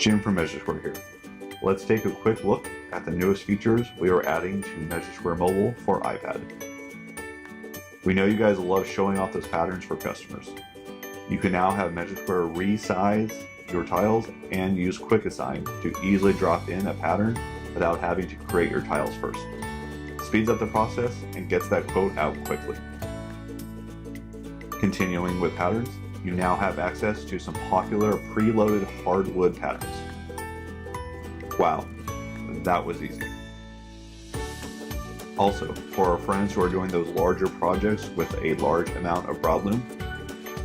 Jim from MeasureSquare here. Let's take a quick look at the newest features we are adding to MeasureSquare Mobile for iPad. We know you guys love showing off those patterns for customers. You can now have MeasureSquare resize your tiles and use Quick Assign to easily drop in a pattern without having to create your tiles first. Speeds up the process and gets that quote out quickly. Continuing with patterns, you now have access to some popular preloaded hardwood patterns. Wow, that was easy. Also, for our friends who are doing those larger projects with a large amount of broadloom,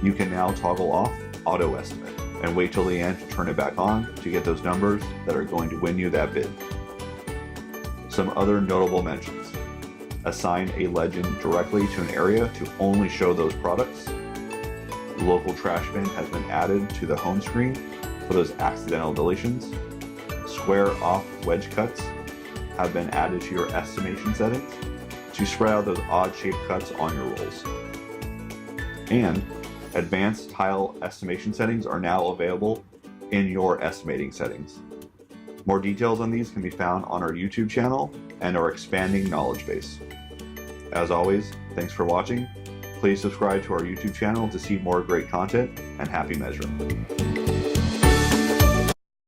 you can now toggle off auto estimate and wait till the end to turn it back on to get those numbers that are going to win you that bid. Some other notable mentions: assign a legend directly to an area to only show those products. Local trash bin has been added to the home screen for those accidental deletions. Square off wedge cuts have been added to your estimation settings to spread out those odd shaped cuts on your rolls. And advanced tile estimation settings are now available in your estimating settings. More details on these can be found on our YouTube channel and our expanding knowledge base. As always, thanks for watching. Please subscribe to our YouTube channel to see more great content, and happy measuring.